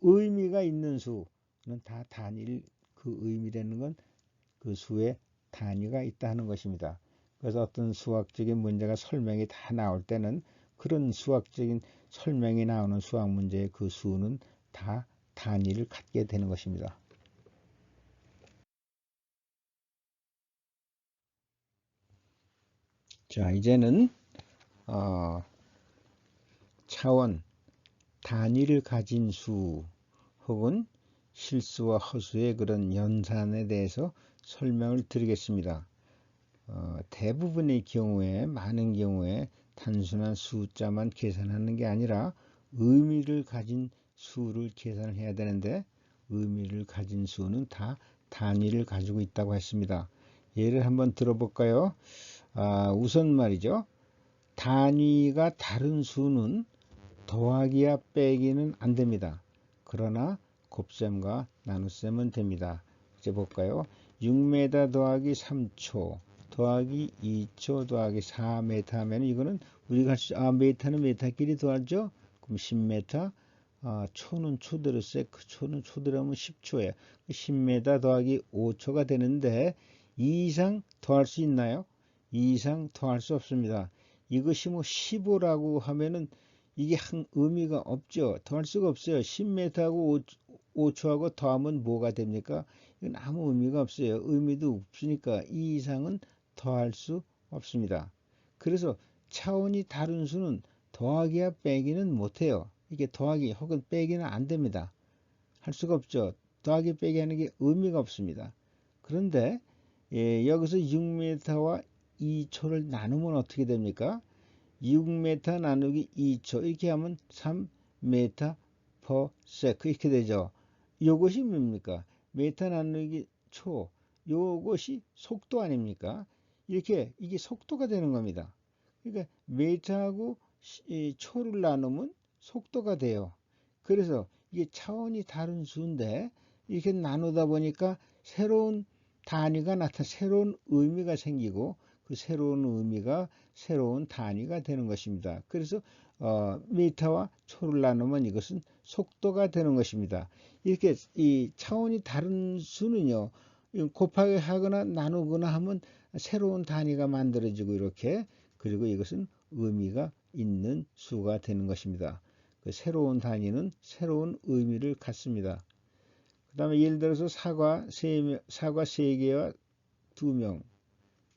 의미가 있는 수는 다 단위를 그 의미라는 건 그 수의 단위가 있다는 것입니다. 그래서 어떤 수학적인 문제가 설명이 다 나올 때는 그런 수학적인 설명이 나오는 수학 문제의 그 수는 다 단위를 갖게 되는 것입니다. 자, 이제는 차원, 단위를 가진 수 혹은 실수와 허수의 그런 연산에 대해서 설명을 드리겠습니다. 대부분의 경우에 많은 경우에 단순한 숫자만 계산하는 게 아니라 의미를 가진 수를 계산을 해야 되는데 의미를 가진 수는 다 단위를 가지고 있다고 했습니다. 예를 한번 들어볼까요? 우선 말이죠. 단위가 다른 수는 더하기야 빼기는 안 됩니다. 그러나 곱셈과 나눗셈은 됩니다. 이제 볼까요? 6m 더하기 3초 더하기 2초 더하기 4m 하면 이거는 우리가 m는 m끼리 더하죠? 그럼 10m 초는 초들었어요. 그 초는 초들하면 10초예요. 10m 더하기 5초가 되는데 2 이상 더할 수 있나요? 2 이상 더할 수 없습니다. 이것이 뭐 15라고 하면은 이게 한 의미가 없죠. 더할 수가 없어요. 10m하고 5초하고 더하면 뭐가 됩니까? 이건 아무 의미가 없어요. 의미도 없으니까 이 이상은 더할 수 없습니다. 그래서 차원이 다른 수는 더하기야 빼기는 못해요. 이게 더하기 혹은 빼기는 안 됩니다. 할 수가 없죠. 더하기 빼기 하는 게 의미가 없습니다. 그런데 여기서 6m와 2초를 나누면 어떻게 됩니까? 6m 나누기 2초 이렇게 하면 3m per sec 이렇게 되죠. 이것이 뭡니까? 메타 나누기 초 이것이 속도 아닙니까? 이렇게 이게 속도가 되는 겁니다. 그러니까 메타하고 초를 나누면 속도가 돼요. 그래서 이게 차원이 다른 수인데 이렇게 나누다 보니까 새로운 단위가 새로운 의미가 생기고 그 새로운 의미가 새로운 단위가 되는 것입니다. 그래서 미터와 초를 나누면 이것은 속도가 되는 것입니다. 이렇게 이 차원이 다른 수는요. 곱하기 하거나 나누거나 하면 새로운 단위가 만들어지고 이렇게 그리고 이것은 의미가 있는 수가 되는 것입니다. 그 새로운 단위는 새로운 의미를 갖습니다. 그 다음에 예를 들어서 사과 3개와 2명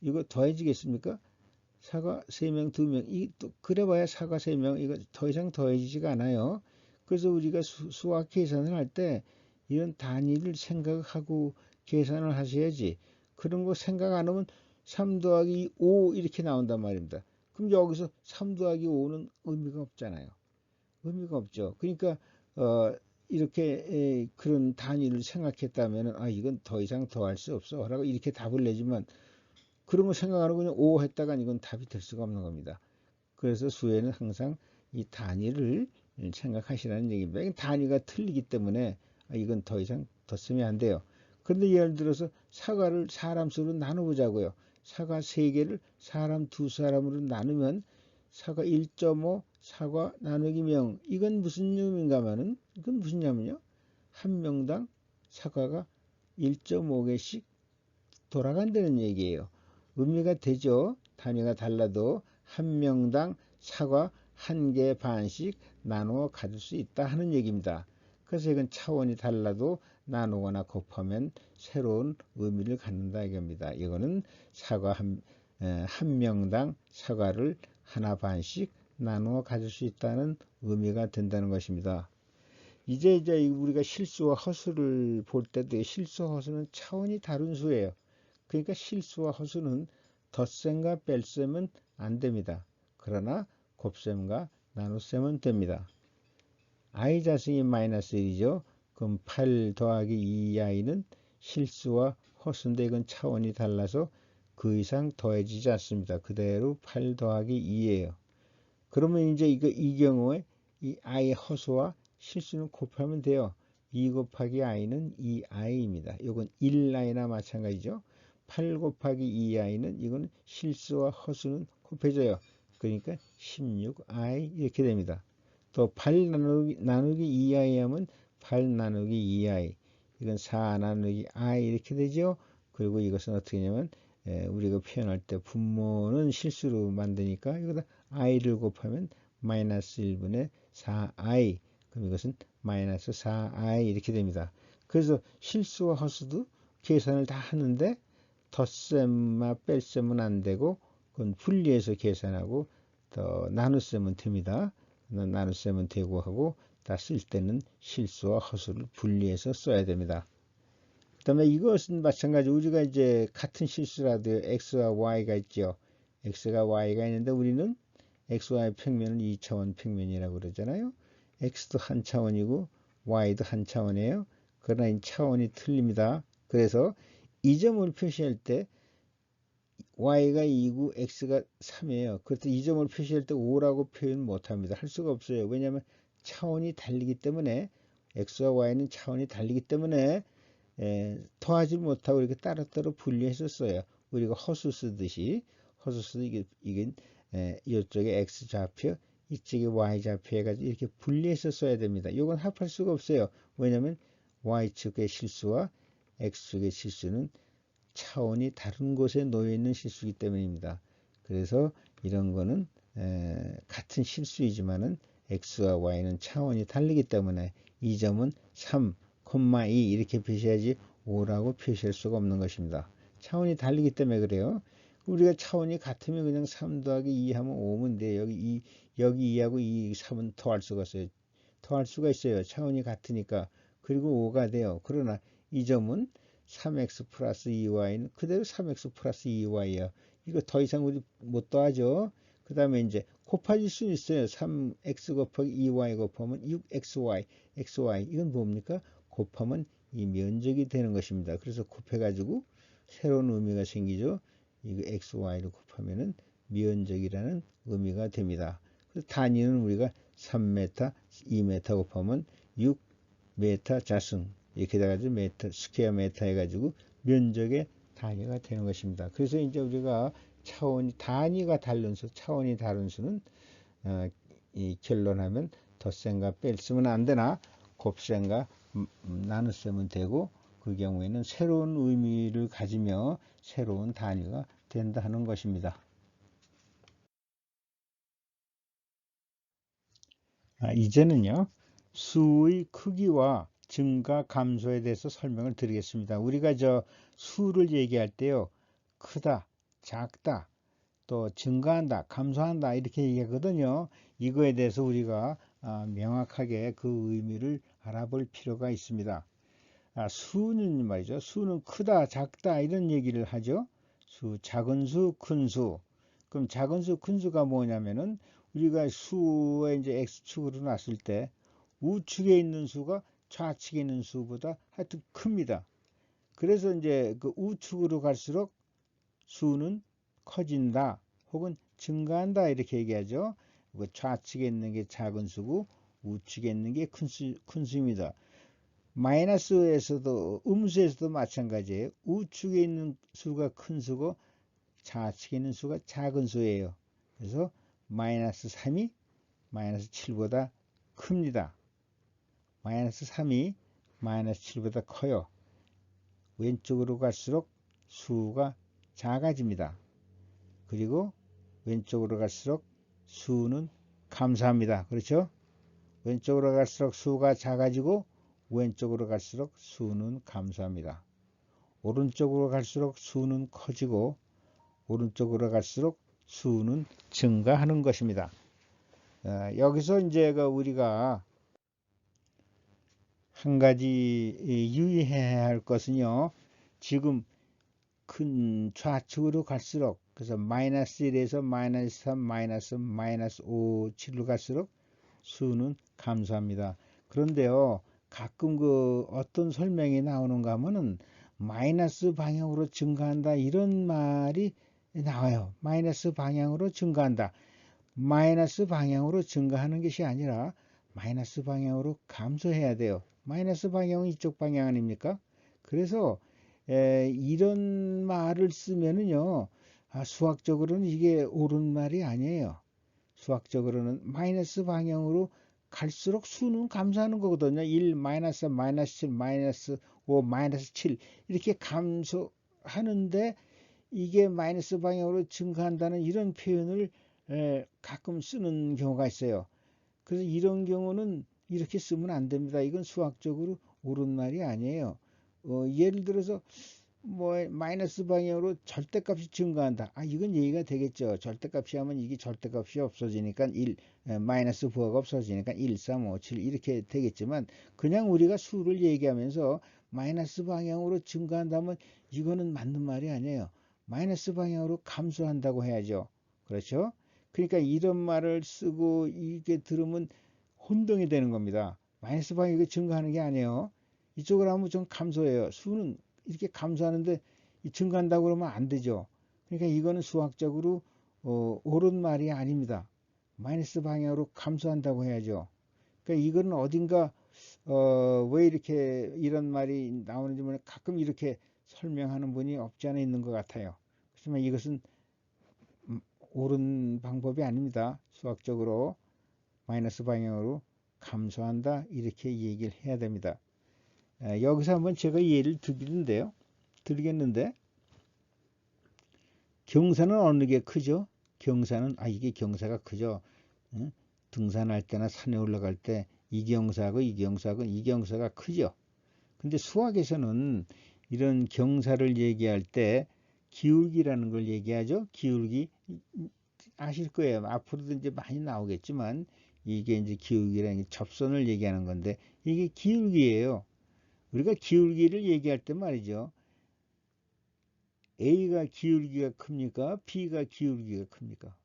이거 더해지겠습니까? 사과 3명, 2명 이 또 그래봐야 사과 3명 이거 더 이상 더해지지가 않아요. 그래서 우리가 수학 계산을 할 때 이런 단위를 생각하고 계산을 하셔야지. 그런 거 생각 안 하면 3 더하기 5 이렇게 나온단 말입니다. 그럼 여기서 3 더하기 5는 의미가 없잖아요. 의미가 없죠. 그러니까 이렇게 그런 단위를 생각했다면 이건 더 이상 더할 수 없어 라고 이렇게 답을 내지만 그런 거 생각 안 하고 그냥 5 했다간 이건 답이 될 수가 없는 겁니다. 그래서 수에는 항상 이 단위를 생각하시라는 얘기입니다. 단위가 틀리기 때문에 이건 더 이상 더 쓰면 안 돼요. 그런데 예를 들어서 사과를 사람 수로 나눠보자고요. 사과 3개를 사람 2사람으로 나누면 사과 1.5 사과 나누기 명 이건 무슨 의미인가 하면은 이건 무슨냐면요. 한 명당 사과가 1.5개씩 돌아간다는 얘기예요. 의미가 되죠. 단위가 달라도 한 명당 사과 1개 반씩 나누어 가질 수 있다 하는 얘기입니다. 그래서 이건 차원이 달라도 나누거나 곱하면 새로운 의미를 갖는다 이겁니다. 이거는 사과 한 명당 사과를 하나 반씩 나누어 가질 수 있다는 의미가 된다는 것입니다. 이제 우리가 실수와 허수를 볼 때도 실수와 허수는 차원이 다른 수예요. 그러니까 실수와 허수는 덧셈과 뺄셈은 안 됩니다. 그러나 곱셈과 나눗셈은 됩니다. i 자승이 마이너스 1이죠. 그럼 8 더하기 2i는 실수와 허수인데 이건 차원이 달라서 그 이상 더해지지 않습니다. 그대로 8 더하기 2예요. 그러면 이제 이 경우에 이 i 허수와 실수는 곱하면 돼요. 2 곱하기 i는 2i입니다. 이건 1i나 마찬가지죠. 8 곱하기 2i는 이건 실수와 허수는 곱해져요. 그러니까 16i 이렇게 됩니다. 또 8 나누기 2i 하면 8 나누기 2i 이건 4 나누기 i 이렇게 되죠. 그리고 이것은 어떻게 하냐면 우리가 표현할 때 분모는 실수로 만드니까 여기다 i를 곱하면 마이너스 1분의 4i 그럼 이것은 마이너스 4i 이렇게 됩니다. 그래서 실수와 허수도 계산을 다 하는데 덧셈과 뺄셈은 안 되고 그건 분리해서 계산하고 더 나눗셈은 됩니다. 나눗셈은 되고 하고 다 쓸 때는 실수와 허수를 분리해서 써야 됩니다. 그 다음에 이것은 마찬가지로 우리가 이제 같은 실수라도 x와 y가 있죠. x가 y가 있는데 우리는 xy 평면은 2차원 평면이라고 그러잖아요. x도 한 차원이고 y도 한 차원이에요. 그러나 이 차원이 틀립니다. 그래서 이 점을 표시할 때 y가 2고 x가 3이에요. 그래서 이 점을 표시할 때 5라고 표현 못합니다. 할 수가 없어요. 왜냐하면 차원이 달리기 때문에 x와 y는 차원이 달리기 때문에 더하지 못하고 이렇게 따로따로 분리해서 써요. 우리가 허수 쓰듯이 허수 쓰듯이 이게 이쪽에 x 좌표 이쪽에 y 좌표 해가지고 이렇게 분리해서 써야 됩니다. 이건 합할 수가 없어요. 왜냐하면 y축의 실수와 x축의 실수는 차원이 다른 곳에 놓여 있는 실수이기 때문입니다. 그래서 이런 거는 같은 실수이지만은 x와 y는 차원이 다르기 때문에 이 점은 3, 2 이렇게 표시해야지 5라고 표시할 수가 없는 것입니다. 차원이 다르기 때문에 그래요. 우리가 차원이 같으면 그냥 3 더하기 2 하면 5면 돼요. 여기 2하고 이 3은 더할 수가 있어요. 더할 수가 있어요. 차원이 같으니까. 그리고 5가 돼요. 그러나 이 점은 3x 플러스 2y는 그대로 3x 플러스 2y야. 이거 더 이상 우리 못 더하죠. 그 다음에 이제 곱해질 수 있어요. 3x 곱하기 2y 곱하면 6xy, xy. 이건 뭡니까? 곱하면 이 면적이 되는 것입니다. 그래서 곱해가지고 새로운 의미가 생기죠. 이거 xy를 곱하면은 면적이라는 의미가 됩니다. 그래서 단위는 우리가 3m, 2m 곱하면 6m 자승. 이렇게 돼가지고 메터, 스퀘어 메터 해가지고 면적의 단위가 되는 것입니다. 그래서 이제 우리가 단위가 다른 수, 차원이 다른 수는, 이 결론하면 덧셈과 뺄셈은 안 되나, 곱셈과 나눗셈은 되고, 그 경우에는 새로운 의미를 가지며 새로운 단위가 된다 하는 것입니다. 이제는요, 수의 크기와 증가 감소에 대해서 설명을 드리겠습니다. 우리가 수를 얘기할 때요, 크다, 작다, 또 증가한다, 감소한다 이렇게 얘기하거든요. 이거에 대해서 우리가 명확하게 그 의미를 알아볼 필요가 있습니다. 수는 말이죠. 수는 크다, 작다 이런 얘기를 하죠. 작은 수, 큰 수. 그럼 작은 수, 큰 수가 뭐냐면은 우리가 수의 이제 x축으로 놨을 때 우측에 있는 수가 좌측에 있는 수보다 하여튼 큽니다. 그래서 이제 그 우측으로 갈수록 수는 커진다 혹은 증가한다 이렇게 얘기하죠. 좌측에 있는 게 작은 수고 우측에 있는 게 큰 수입니다. 마이너스에서도 음수에서도 마찬가지예요. 우측에 있는 수가 큰 수고 좌측에 있는 수가 작은 수예요. 그래서 마이너스 3이 마이너스 7보다 큽니다. 마이너스 3이 마이너스 7보다 커요. 왼쪽으로 갈수록 수가 작아집니다. 그리고 왼쪽으로 갈수록 수는 감소합니다. 그렇죠? 왼쪽으로 갈수록 수가 작아지고 왼쪽으로 갈수록 수는 감소합니다. 오른쪽으로 갈수록 수는 커지고 오른쪽으로 갈수록 수는 증가하는 것입니다. 여기서 이제 우리가 한 가지 유의해야 할 것은요. 지금 큰 좌측으로 갈수록 그래서 마이너스 1에서 마이너스 3, 마이너스 5, 7로 갈수록 수는 감소합니다. 그런데요. 가끔 어떤 설명이 나오는가 하면은 마이너스 방향으로 증가한다 이런 말이 나와요. 마이너스 방향으로 증가한다. 마이너스 방향으로 증가하는 것이 아니라 마이너스 방향으로 감소해야 돼요. 마이너스 방향은 이쪽 방향 아닙니까? 그래서 이런 말을 쓰면은요, 수학적으로는 이게 옳은 말이 아니에요. 수학적으로는 마이너스 방향으로 갈수록 수는 감소하는 거거든요. 1, 마이너스, 마이너스 7, 마이너스 5, 마이너스 7 이렇게 감소하는데 이게 마이너스 방향으로 증가한다는 이런 표현을 가끔 쓰는 경우가 있어요. 그래서 이런 경우는 이렇게 쓰면 안 됩니다. 이건 수학적으로 옳은 말이 아니에요. 예를 들어서 마이너스 방향으로 절대값이 증가한다. 이건 얘기가 되겠죠. 절대값이 하면 이게 절대값이 없어지니까 1, 마이너스 부하가 없어지니까 1, 3, 5, 7 이렇게 되겠지만 그냥 우리가 수를 얘기하면서 마이너스 방향으로 증가한다면 이거는 맞는 말이 아니에요. 마이너스 방향으로 감소한다고 해야죠. 그렇죠? 그러니까 이런 말을 쓰고 이게 들으면 혼동이 되는 겁니다. 마이너스 방향이 증가하는 게 아니에요. 이쪽으로 하면 좀 감소해요. 수는 이렇게 감소하는데 증가한다고 그러면 안 되죠. 그러니까 이거는 수학적으로 옳은 말이 아닙니다. 마이너스 방향으로 감소한다고 해야죠. 그러니까 이거는 어딘가 왜 이렇게 이런 말이 나오는지 모르겠는데 가끔 이렇게 설명하는 분이 없지 않아 있는 것 같아요. 하지만 이것은 옳은 방법이 아닙니다. 수학적으로 마이너스 방향으로 감소한다 이렇게 얘기를 해야 됩니다. 여기서 한번 제가 예를 드리겠는데 경사는 어느 게 크죠? 경사는 이게 경사가 크죠. 등산할 때나 산에 올라갈 때 이 경사하고 이 경사가 크죠. 근데 수학에서는 이런 경사를 얘기할 때 기울기라는 걸 얘기하죠. 기울기 아실 거예요. 앞으로도 이제 많이 나오겠지만 이게 이제 기울기라는 게 접선을 얘기하는 건데 이게 기울기예요. 우리가 기울기를 얘기할 때 말이죠. A가 기울기가 큽니까? B가 기울기가 큽니까?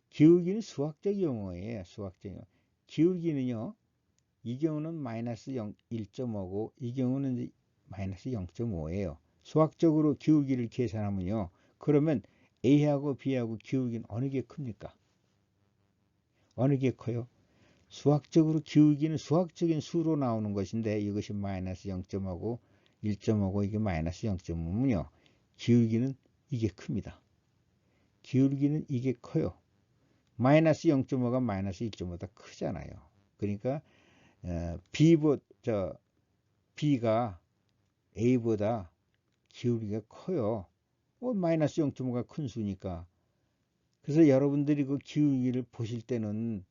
기울기는 수학적 용어예요. 수학적 용어. 기울기는요. 이 경우는 마이너스 1.5고 이 경우는 이제 마이너스 0.5예요. 수학적으로 기울기를 계산하면요. 그러면 A하고 B하고 기울기는 어느 게 큽니까? 어느 게 커요? 수학적으로 기울기는 수학적인 수로 나오는 것인데 이것이 마이너스 0.5고 1.5고 이게 마이너스 0.5면요. 기울기는 이게 큽니다. 기울기는 이게 커요. 마이너스 0.5가 마이너스 1.5보다 크잖아요. 그러니까 B가 A보다 기울기가 커요. 마이너스 0.5가 큰 수니까. 그래서 여러분들이 그 기울기를 보실 때는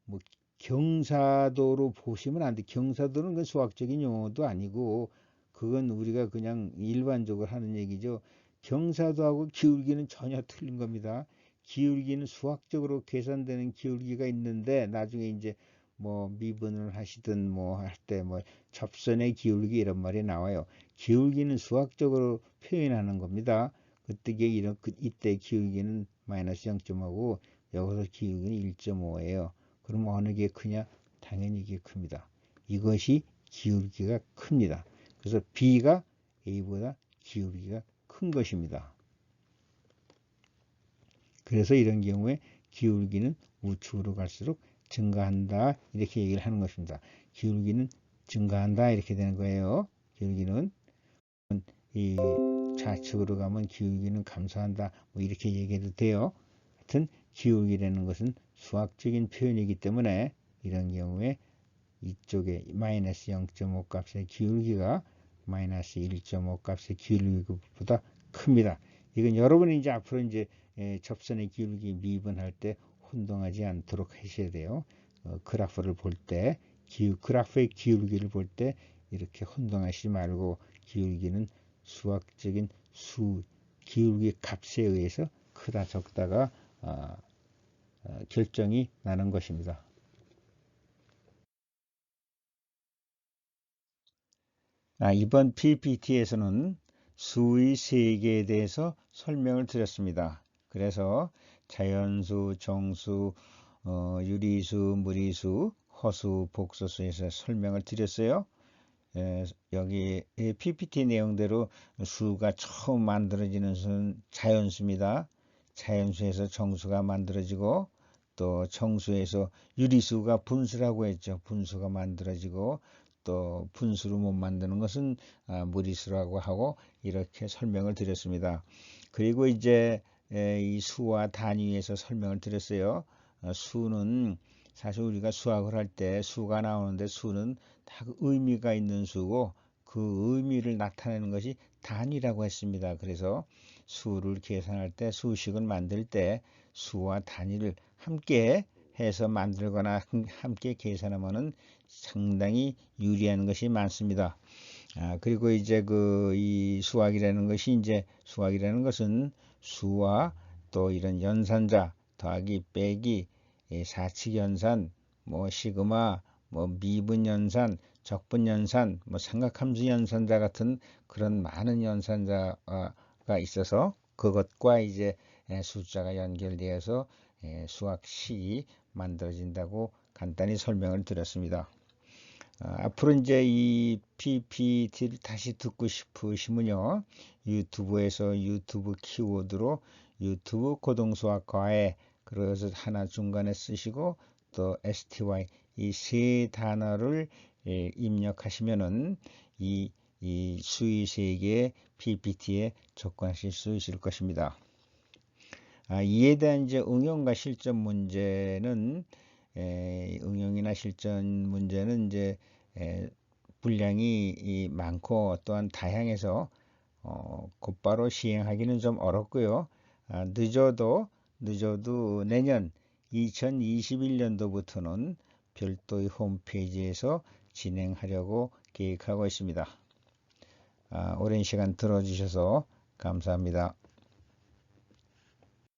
뭐 경사도로 보시면 안 돼. 경사도는 그 수학적인 용어도 아니고 그건 우리가 그냥 일반적으로 하는 얘기죠. 경사도하고 기울기는 전혀 틀린 겁니다. 기울기는 수학적으로 계산되는 기울기가 있는데 나중에 이제 뭐 미분을 하시든 뭐 할 때 뭐 접선의 기울기 이런 말이 나와요. 기울기는 수학적으로 표현하는 겁니다. 그때 이때 기울기는 마이너스 0.5고 여기서 기울기는 1.5예요. 그럼 어느 게 크냐? 당연히 이게 큽니다. 이것이 기울기가 큽니다. 그래서 B가 A보다 기울기가 큰 것입니다. 그래서 이런 경우에 기울기는 우측으로 갈수록 증가한다 이렇게 얘기를 하는 것입니다. 기울기는 증가한다 이렇게 되는 거예요. 기울기는 이 좌측으로 가면 기울기는 감소한다 뭐 이렇게 얘기해도 돼요. 하여튼 기울기라는 것은 수학적인 표현이기 때문에 이런 경우에 이쪽에 마이너스 0.5 값의 기울기가 마이너스 1.5 값의 기울기보다 큽니다. 이건 여러분이 이제 앞으로 이제 접선의 기울기 미분할 때 혼동하지 않도록 하셔야 돼요. 그래프를 볼 때, 그래프의 기울기를 볼 때 이렇게 혼동하시지 말고 기울기는 수학적인 기울기 값에 의해서 크다 적다가 결정이 나는 것입니다. 이번 PPT에서는 수의 세계에 대해서 설명을 드렸습니다. 그래서 자연수, 정수, 유리수, 무리수, 허수, 복소수에서 설명을 드렸어요. 여기 PPT 내용대로 수가 처음 만들어지는 수는 자연수입니다. 자연수에서 정수가 만들어지고 또 정수에서 유리수가 분수라고 했죠. 분수가 만들어지고 또 분수로 못 만드는 것은 무리수라고 하고 이렇게 설명을 드렸습니다. 그리고 이제 이 수와 단위에서 설명을 드렸어요. 수는 사실 우리가 수학을 할 때 수가 나오는데 수는 다 의미가 있는 수고 그 의미를 나타내는 것이 단위라고 했습니다. 그래서 수를 계산할 때 수식을 만들 때 수와 단위를 함께 해서 만들거나 함께 계산하면은 상당히 유리한 것이 많습니다. 그리고 이제 이 수학이라는 것은 수와 또 이런 연산자 더하기 빼기 사칙연산 뭐 시그마 뭐 미분연산 적분연산 뭐 삼각함수 연산자 같은 그런 많은 연산자가 있어서 그것과 이제 숫자가 연결되어서 수학식이 만들어진다고 간단히 설명을 드렸습니다. 앞으로 이제 이 PPT를 다시 듣고 싶으시면요. 유튜브에서 유튜브 키워드로 유튜브 고등수학 과외 그래서 하나 중간에 쓰시고 또 STY 이 세 단어를 입력하시면은 이 수의 세계 PPT에 접근하실 수 있을 것입니다. 이에 대한 이제 응용과 실전 문제는 응용이나 실전 문제는 이제 분량이 많고 또한 다양해서 곧바로 시행하기는 좀 어렵고요. 늦어도 내년 2021년도부터는 별도의 홈페이지에서 진행하려고 계획하고 있습니다. 오랜 시간 들어주셔서 감사합니다.